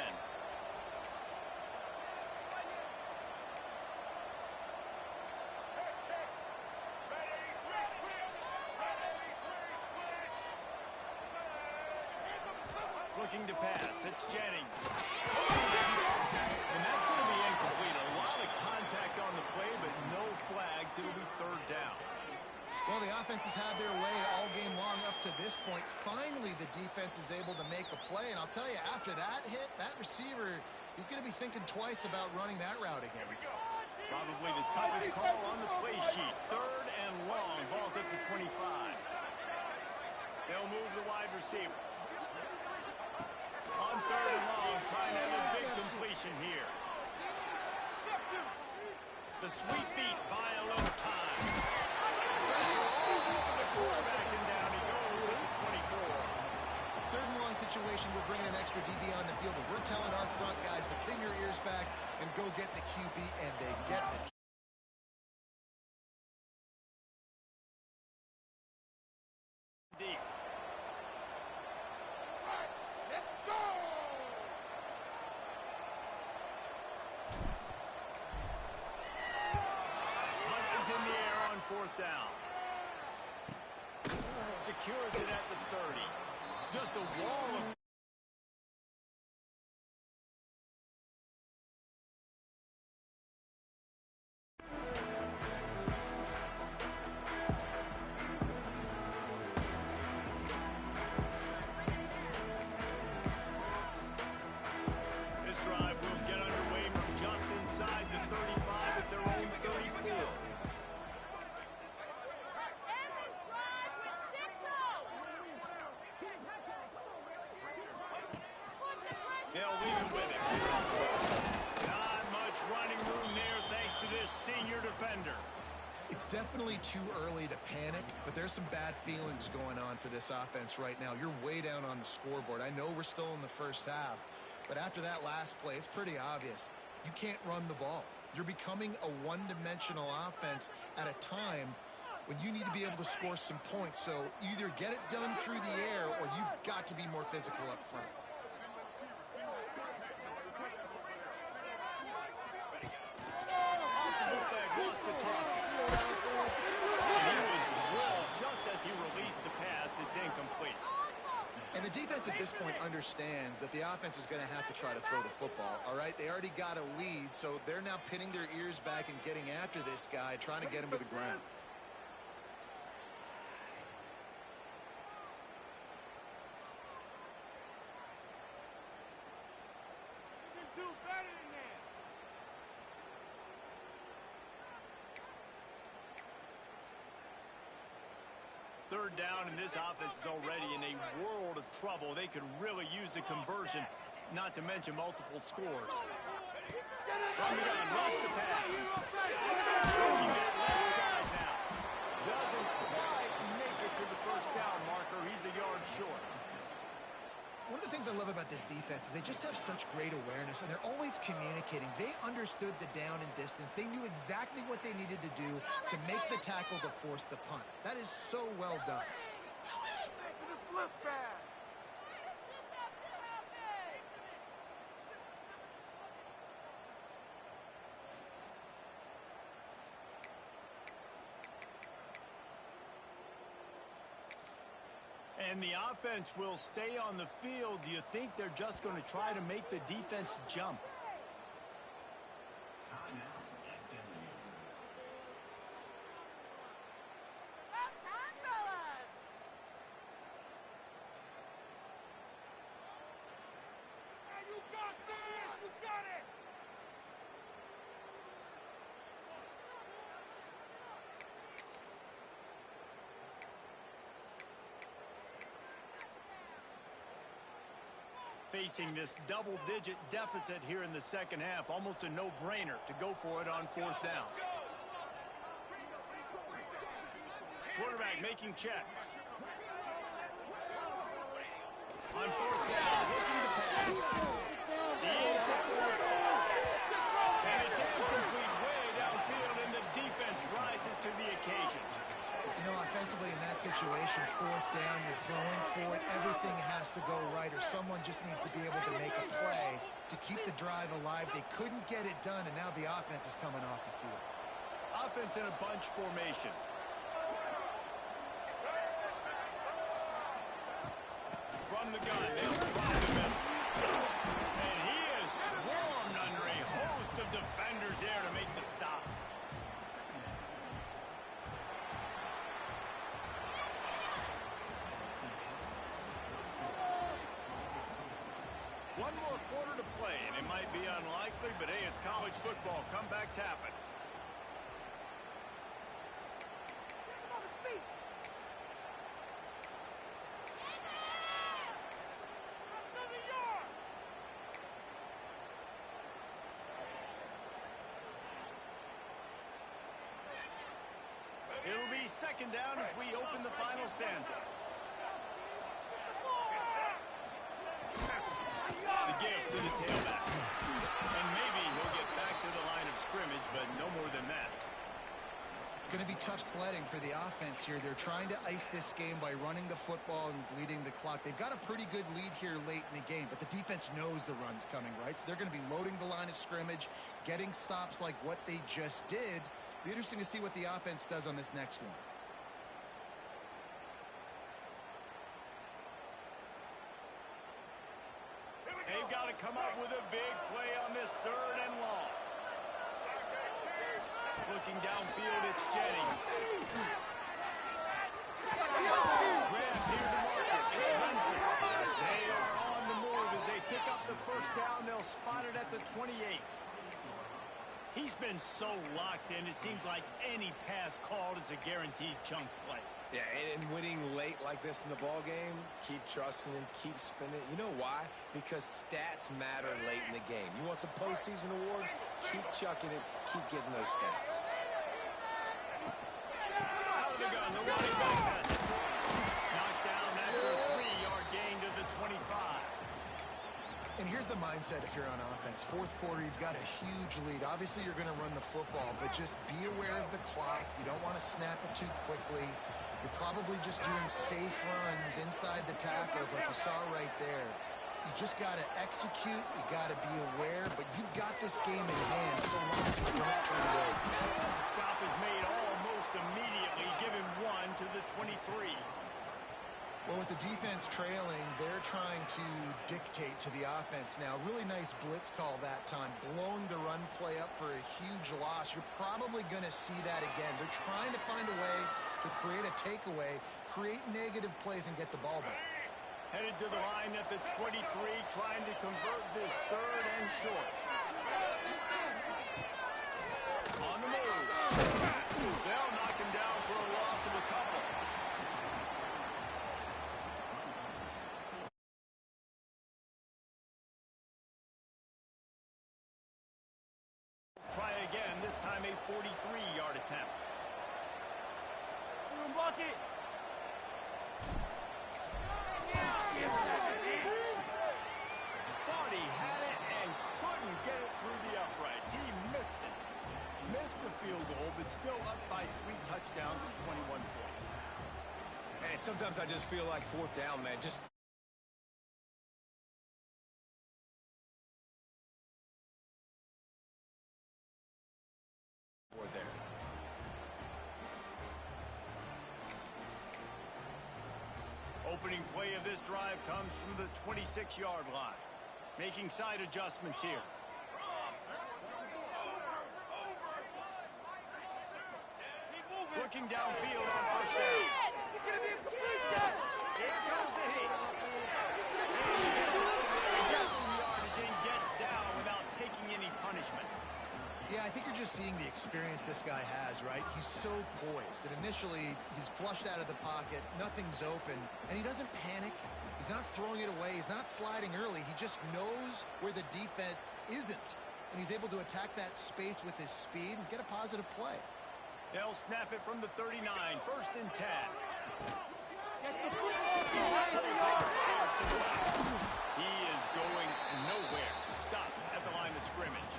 Looking to pass. It's Jennings. And that's going to be incomplete. A lot of contact on the play, but no flags. It'll be 3rd down. Well, the offense has had their way all game long up to this point. Finally, the defense is able to make a play. And I'll tell you, after that hit, that receiver, he's going to be thinking twice about running that route again. Probably the toughest call on the play sheet. 3rd and long. Ball's at the 25. They'll move the wide receiver. On 3rd and long, trying to have a big completion here. The sweet feet buy a little time. Pressure all over the quarterback, and down he goes at the 24. 3rd and long situation, we're bringing an extra DB on the field, and we're telling our front guys to pin your ears back and go get the QB, and they get the deep. In the air on 4th down. Secures it at the 30. Just a wall of... This drive will get underway from just inside the 35 at their own 34. They'll leave him with it. Not much running room there thanks to this senior defender. It's definitely too early to panic, but there's some bad feelings going on for this offense right now. You're way down on the scoreboard. I know we're still in the first half, but after that last play, it's pretty obvious. You can't run the ball. You're becoming a one-dimensional offense at a time when you need to be able to score some points. So either get it done through the air or you've got to be more physical up front. defense at this point understands that the offense is going to have to try to throw the football, all right? They already got a lead, so they're now pinning their ears back and getting after this guy, trying to get him to the ground. You can do better than that. Third down, and this offense is already in a world of trouble. They could really use a conversion, not to mention multiple scores. From the gun, rush to pass. Looking at left side now. Doesn't quite make it to the first down marker. He's a yard short. One of the things I love about this defense is they just have such great awareness, and they're always communicating. They understood the down and distance. They knew exactly what they needed to do to make the tackle to force the punt. That is so well done. Flip back. Why does this have to happen? And the offense will stay on the field. Do you think they're just going to try to make the defense jump? About time, fellas! Hey, you got this! You got it! Facing this double-digit deficit here in the second half, almost a no-brainer to go for it on fourth down. Quarterback making checks. On fourth down, looking to pass. He is down for a throw. And it's incomplete way downfield, and the defense rises to the occasion. You know, offensively in that situation, fourth down, you're throwing for it, everything has to go right, or someone just needs to be able to make a play to keep the drive alive. They couldn't get it done, and now the offense is coming off the field. Offense in a bunch formation. From the gun, they'll try the middle. And he is swarmed under a host of defenders there to make the stop. One more quarter to play, and it might be unlikely, but hey, it's college football. Comebacks happen. On his feet! Another yard! It'll be second down as we open the final stanza. The give to the tailback. And maybe he'll get back to the line of scrimmage, but no more than that. It's going to be tough sledding for the offense here. They're trying to ice this game by running the football and bleeding the clock. They've got a pretty good lead here late in the game, but the defense knows the run's coming, right? So they're going to be loading the line of scrimmage, getting stops like what they just did. Be interesting to see what the offense does on this next one. They've got to come up with a big play on this third and long. Looking downfield, it's Jennings. Grabs here to Marcus. It's Winston. They are on the move as they pick up the first down. They'll spot it at the 28. He's been so locked in, it seems like any pass called is a guaranteed chunk play. Yeah, and winning late like this in the ball game, keep trusting him, keep spinning. You know why? Because stats matter late in the game. You want some postseason awards? Keep chucking it, keep getting those stats. Out of the gun, the running back has it. Knocked down after a 3-yard gain to the 25. And here's the mindset if you're on offense. Fourth quarter, you've got a huge lead. Obviously, you're going to run the football, but just be aware of the clock. You don't want to snap it too quickly. You're probably just doing safe runs inside the tackles like you saw right there. You just got to execute. You got to be aware, but you've got this game in hand so long as you don't turn it over. Stop is made almost immediately, giving one to the 23. Well, with the defense trailing, they're trying to dictate to the offense now. Really nice blitz call that time, blowing the run play up for a huge loss. You're probably going to see that again. They're trying to find a way to create a takeaway, create negative plays, and get the ball back. Headed to the line at the 23, trying to convert this third and short. On the move. They'll knock him down for a loss of a couple. Try again, this time a 43-yard attempt. Block it. Thought he had it and couldn't get it through the uprights. He missed it. Missed the field goal, but still up by 3 touchdowns and 21 points. Hey, sometimes I just feel like fourth down, man. Just there. Opening play of this drive comes from the 26-yard line. Making side adjustments here. Looking downfield on first down. Here comes the heat. And he gets some yardage and gets down without taking any punishment. Yeah, I think you're just seeing the experience this guy has, right? He's so poised that initially he's flushed out of the pocket, nothing's open, and he doesn't panic. He's not throwing it away. He's not sliding early. He just knows where the defense isn't, and he's able to attack that space with his speed and get a positive play. They'll snap it from the 39, first and 10. He is going nowhere. Stop at the line of scrimmage.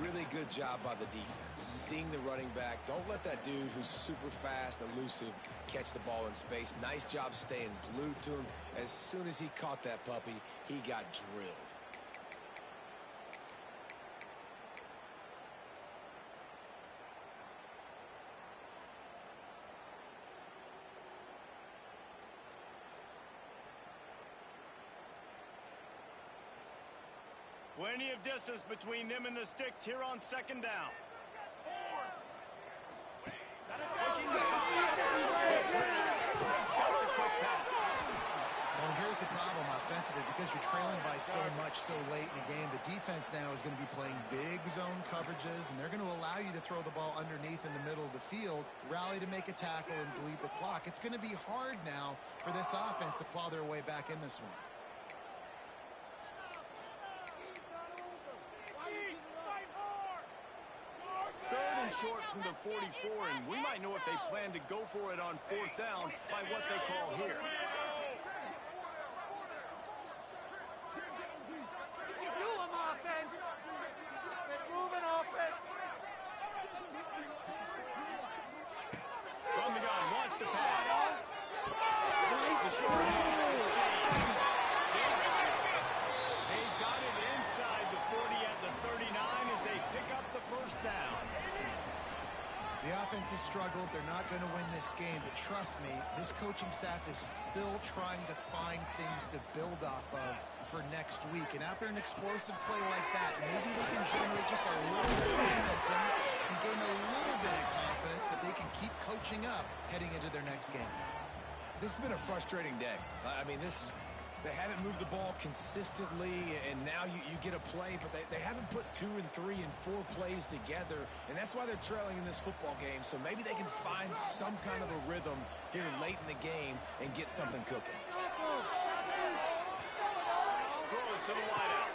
Really good job by the defense. Seeing the running back. Don't let that dude who's super fast, elusive, catch the ball in space. Nice job staying glued to him. As soon as he caught that puppy, he got drilled. Plenty of distance between them and the sticks here on second down. Well, here's the problem offensively. Because you're trailing by so much so late in the game, the defense now is going to be playing big zone coverages, and they're going to allow you to throw the ball underneath in the middle of the field, rally to make a tackle, and bleed the clock. It's going to be hard now for this offense to claw their way back in this one. Short from the 44, and we might know if they plan to go for it on fourth down by what they call here. Do them offense. They're moving offense. From the gun, wants to pass. The short exchange. They've got it inside the 40 at the 39 as they pick up the first down. The offense has struggled. They're not going to win this game, but trust me, this coaching staff is still trying to find things to build off of for next week. And after an explosive play like that, maybe they can generate just a little bit of momentum and gain a little bit of confidence that they can keep coaching up heading into their next game. This has been a frustrating day. I mean, they haven't moved the ball consistently, and now you get a play, but they haven't put 2 and 3 and 4 plays together, and that's why they're trailing in this football game. So maybe they can find some kind of a rhythm here late in the game and get something cooking. Throws to the wideout.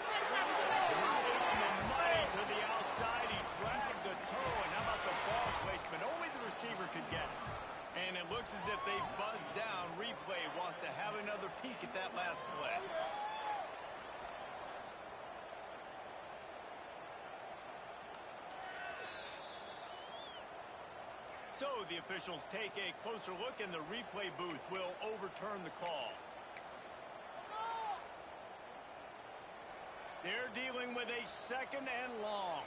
On the money to the outside. He dragged the toe, and how about the ball placement? Only the receiver could get it. And it looks as if they buzzed down. Replay wants to have another peek at that last play. So the officials take a closer look, and the replay booth will overturn the call. They're dealing with a second and long.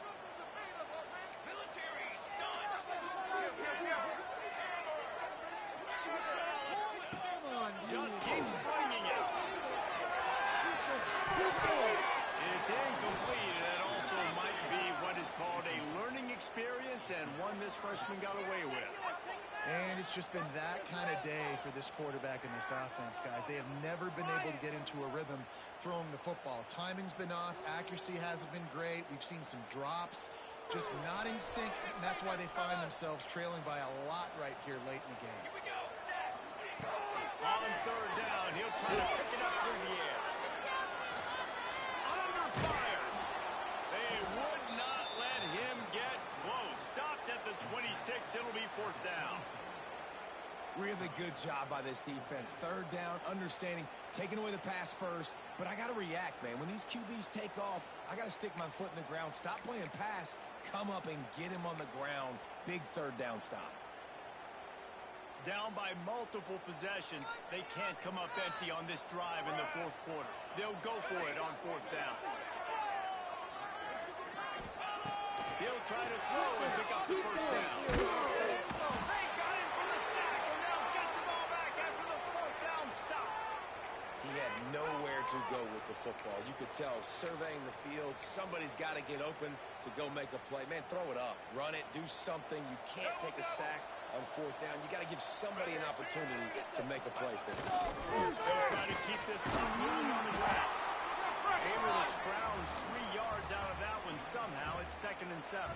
Come on, defense and one this freshman got away with. And it's just been that kind of day for this quarterback and this offense, guys. They have never been able to get into a rhythm throwing the football. Timing's been off. Accuracy hasn't been great. We've seen some drops. Just not in sync, and that's why they find themselves trailing by a lot right here late in the game. On third down, he'll try to pick it up through the air. Under fire. They would not let him get close. Stopped at the 26. It'll be fourth down. Really good job by this defense. Third down, understanding, taking away the pass first. But I got to react, man. When these QBs take off, I got to stick my foot in the ground. Stop playing pass. Come up and get him on the ground. Big third down stop. Down by multiple possessions, they can't come up empty on this drive in the fourth quarter. They'll go for it on fourth down. He'll try to throw and pick up the first down. They got him for the sack, and they'll get the ball back after the fourth down stop. He had nowhere to go with the football. You could tell, surveying the field, somebody's got to get open to go make a play. Man, throw it up. Run it. Do something. You can't take a sack on fourth down. You got to give somebody an opportunity to make a play for him. They'll try to keep this clock moving on the ground. Able to scrounge 3 yards out of that one somehow. It's 2nd and 7.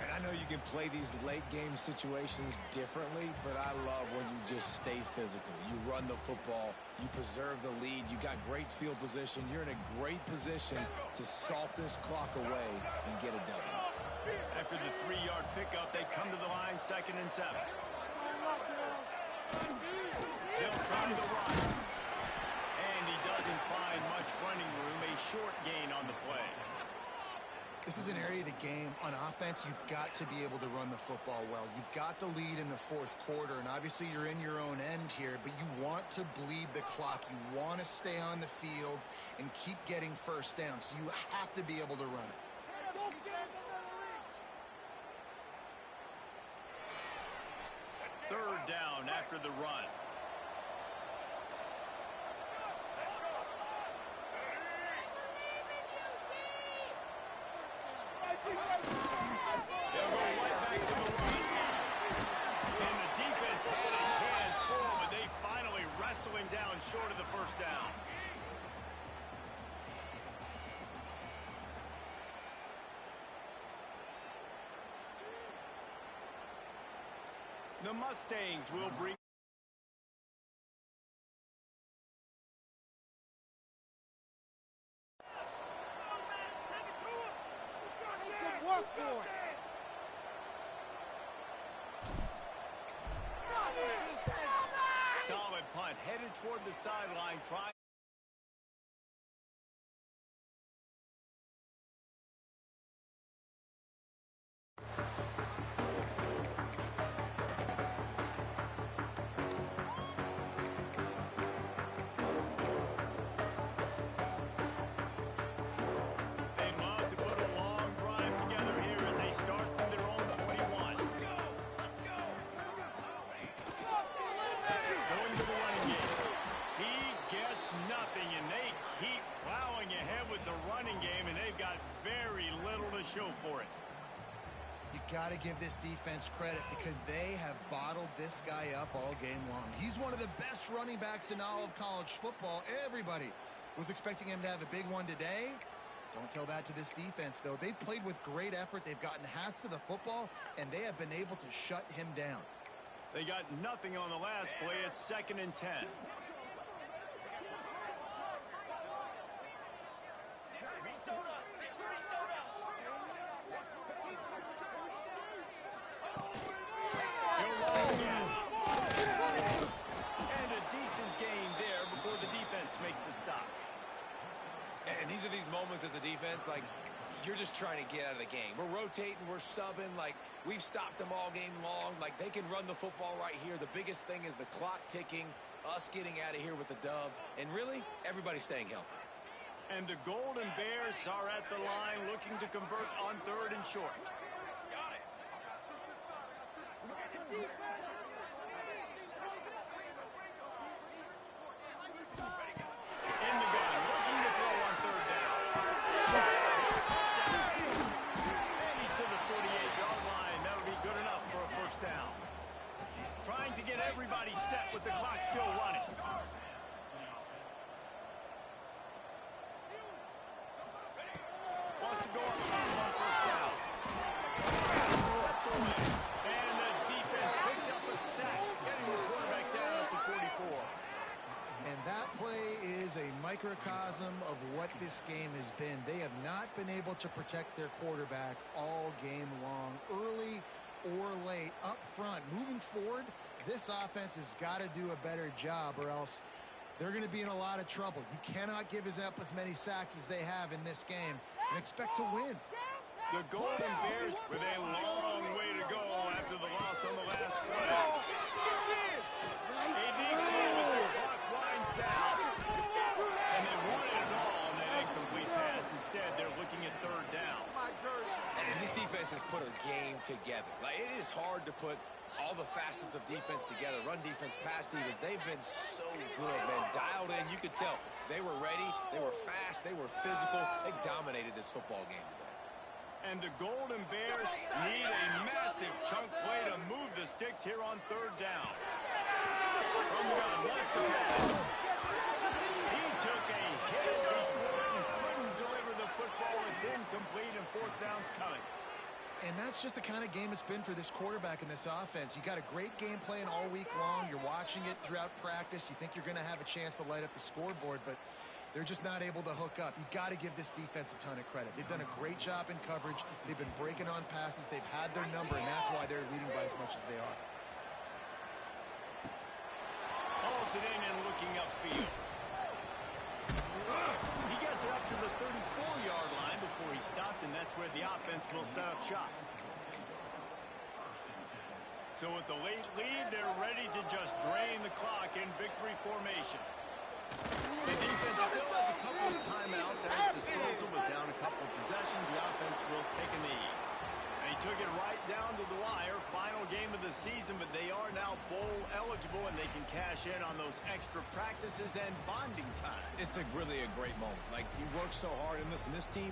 And I know you can play these late game situations differently, but I love when you just stay physical. You run the football, you preserve the lead, you got great field position, you're in a great position to salt this clock away and get a W. After the 3-yard pickup, they come to the line, 2nd and 7. They'll try to run. And he doesn't find much running room, a short gain on the play. This is an area of the game on offense you've got to be able to run the football well. You've got the lead in the fourth quarter, and obviously you're in your own end here, but you want to bleed the clock. You want to stay on the field and keep getting first down, so you have to be able to run it. Third down after the run. They'll go right back to the run. And the defense had his hands full, but they finally wrestle him down short of the first down. The Mustangs will bring work for it. solid punt headed toward the sideline, trying. Nothing, and they keep plowing ahead with the running game, and they've got very little to show for it. You got to give this defense credit because they have bottled this guy up all game long. He's one of the best running backs in all of college football. Everybody was expecting him to have a big one today. Don't tell that to this defense, though. They've played with great effort. They've gotten hats to the football, and they have been able to shut him down. They got nothing on the last play. It's 2nd and 10. Makes the stop. And these are these moments as a defense, like, you're just trying to get out of the game. We're rotating, we're subbing, like, we've stopped them all game long. Like, they can run the football right here. The biggest thing is the clock ticking, us getting out of here with the dub, and really, everybody staying healthy. And the Golden Bears are at the line looking to convert on 3rd and short. Everybody's set with the clock still running. Wants to go up on first down. Slips away. And the defense picks up a sack, getting the quarterback down at the 44. And that play is a microcosm of what this game has been. They have not been able to protect their quarterback all game long, early or late, up front. Moving forward, this offense has got to do a better job, or else they're going to be in a lot of trouble. You cannot give up as many sacks as they have in this game and expect to win. The Golden Bears with a long way to go after the loss on the last play. A deep ball as the clock winds down. And they wanted it all on that incomplete pass. Instead, they're looking at third down. And this defense has put a game together. Like, it is hard to put all the facets of defense together. Run defense, pass defense. They've been so good, man. Dialed in. You could tell they were ready. They were fast. They were physical. They dominated this football game today. And the Golden Bears need a massive chunk play to move the sticks here on third down. From the gun, wants to pass. He took a hit as he couldn't deliver the football. It's incomplete and fourth down's coming. And that's just the kind of game it's been for this quarterback in this offense. You got a great game plan all week long. You're watching it throughout practice. You think you're going to have a chance to light up the scoreboard, but they're just not able to hook up. You got to give this defense a ton of credit. They've done a great job in coverage. They've been breaking on passes. They've had their number, and that's why they're leading by as much as they are. Hauls it in and looking upfield. He gets it up to the 34-yard line before he stopped, and that's where the offense will set up shop. So with the late lead, they're ready to just drain the clock in victory formation. The defense still has a couple of timeouts at its disposal, but down a couple of possessions, the offense will take a knee. They took it right down to the wire. Final game of the season, but they are now bowl eligible, and they can cash in on those extra practices and bonding time. It's really a great moment. Like, you worked so hard, and listen, this team,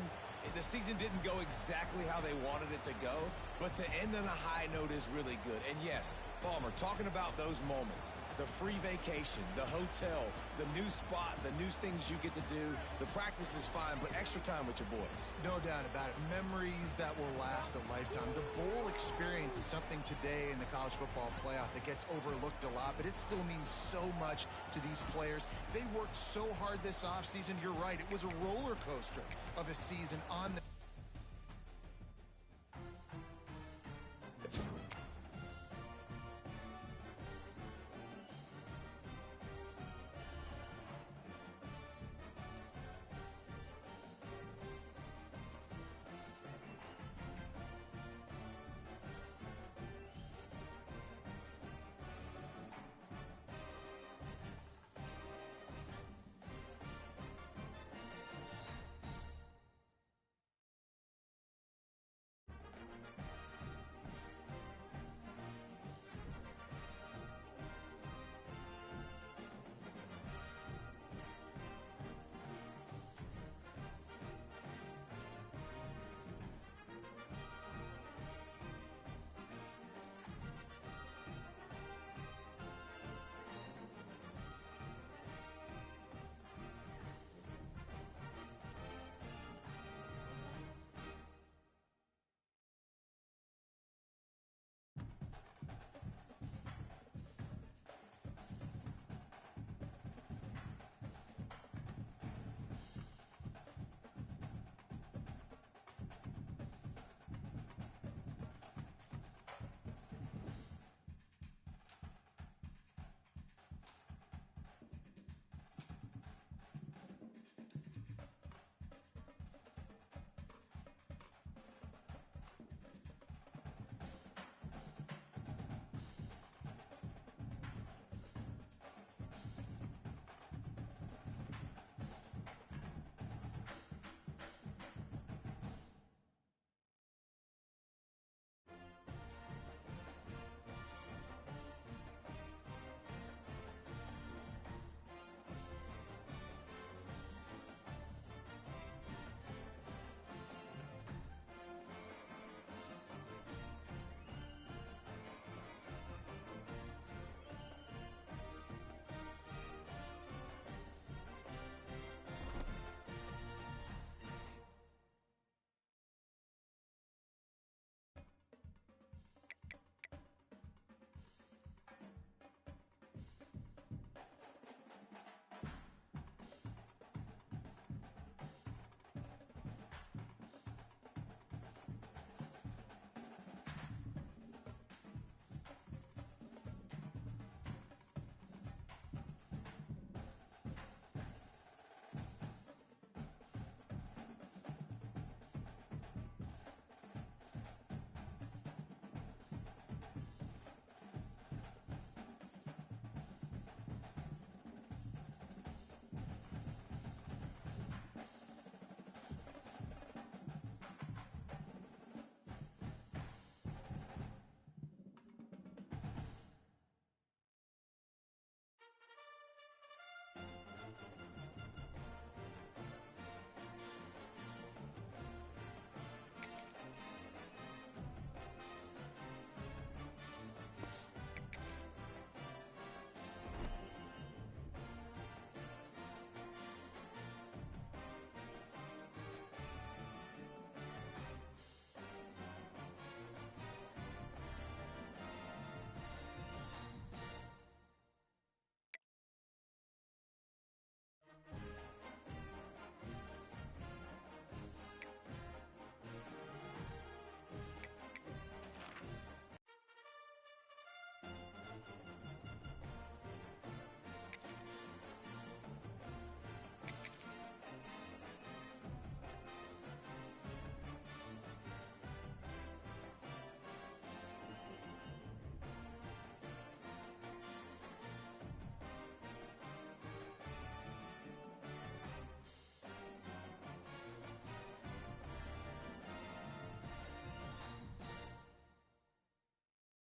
the season didn't go exactly how they wanted it to go, but to end on a high note is really good. And yes, Palmer, talking about those moments, the free vacation, the hotel, the new spot, the new things you get to do, the practice is fine, but extra time with your boys. No doubt about it. Memories that will last a lifetime. The bowl experience is something today in the college football playoff that gets overlooked a lot, but it still means so much to these players. They worked so hard this offseason. You're right. It was a roller coaster of a season on the